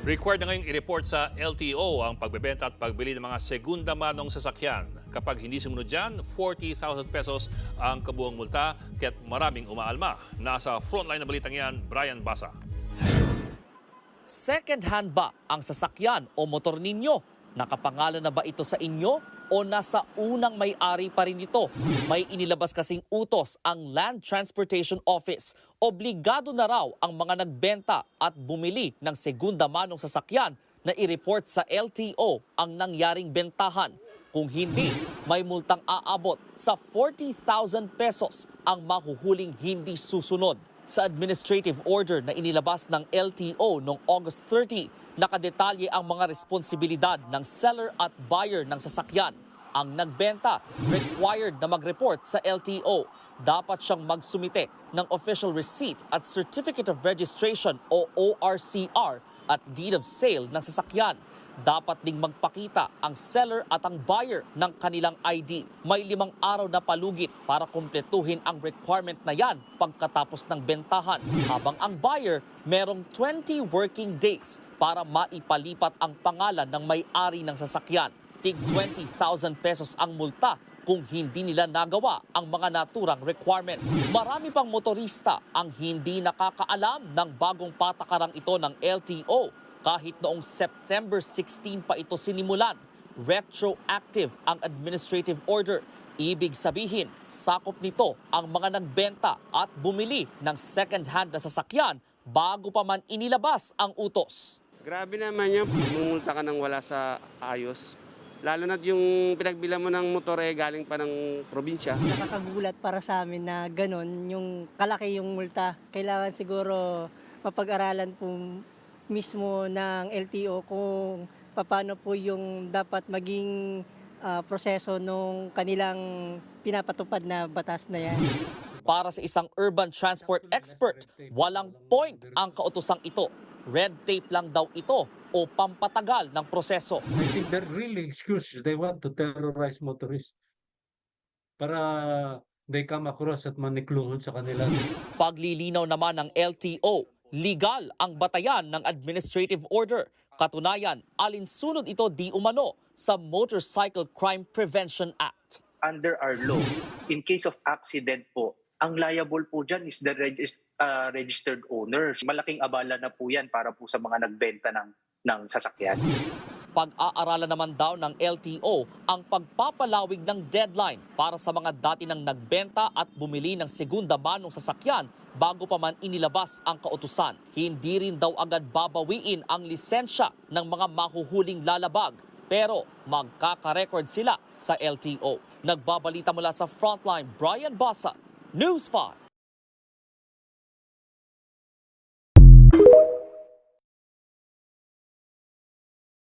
Required na ngayong i-report sa LTO ang pagbebenta at pagbili ng mga segunda manong sasakyan. Kapag hindi sumunod dyan, 40,000 pesos ang kabuang multa, kaya't maraming umaalma. Nasa frontline na balitang yan, Brian Basa. Second-hand ba ang sasakyan o motor ninyo? Nakapangalan na ba ito sa inyo o nasa unang may-ari pa rin ito? May inilabas kasing utos ang Land Transportation Office. Obligado na raw ang mga nagbenta at bumili ng segunda manong sasakyan na i-report sa LTO ang nangyaring bentahan. Kung hindi, may multang aabot sa 40,000 pesos ang mahuhuling hindi susunod. Sa administrative order na inilabas ng LTO noong August 30, nakadetalye ang mga responsibilidad ng seller at buyer ng sasakyan. Ang nagbenta, required na mag-report sa LTO. Dapat siyang magsumite ng official receipt at certificate of registration o ORCR at deed of sale ng sasakyan. Dapat ding magpakita ang seller at ang buyer ng kanilang ID. May 5 araw na palugit para kumpletuhin ang requirement na yan pagkatapos ng bentahan. Habang ang buyer, merong 20 working days para maipalipat ang pangalan ng may-ari ng sasakyan. Tig 20,000 pesos ang multa kung hindi nila nagawa ang mga naturang requirement. Marami pang motorista ang hindi nakakaalam ng bagong patakarang ito ng LTO. Kahit noong September 16 pa ito sinimulan, retroactive ang administrative order. Ibig sabihin, sakop nito ang mga nagbenta at bumili ng second-hand na sasakyan bago pa man inilabas ang utos. Grabe naman yan, mumulta ka nang wala sa ayos. Lalo na yung pinagbila mo ng motor galing pa ng probinsya. Nakakagulat para sa amin na ganon, yung kalaki yung multa. Kailangan siguro mapag-aralan po mismo ng LTO kung paano po yung dapat maging proseso nung kanilang pinapatupad na batas na yan. Para sa isang urban transport expert, walang point ang kautosang ito. Red tape lang daw ito o pampatagal ng proseso. I think they're really excuse. They want to terrorize motorists para they come across at manikluhod sa kanila. Paglilinaw naman ng LTO, legal ang batayan ng administrative order. Katunayan, alinsunod ito di umano sa Motorcycle Crime Prevention Act. Under our law, in case of accident po, ang liable po dyan is the registered owner. Malaking abala na po yan para po sa mga nagbenta ng sasakyan. Pag-aaralan naman daw ng LTO ang pagpapalawig ng deadline para sa mga dati nang nagbenta at bumili ng segunda manong sasakyan bago pa man inilabas ang kautusan. Hindi rin daw agad babawiin ang lisensya ng mga mahuhuling lalabag, pero magkaka-record sila sa LTO. Nagbabalita mula sa Frontline, Brian Basa, News 5.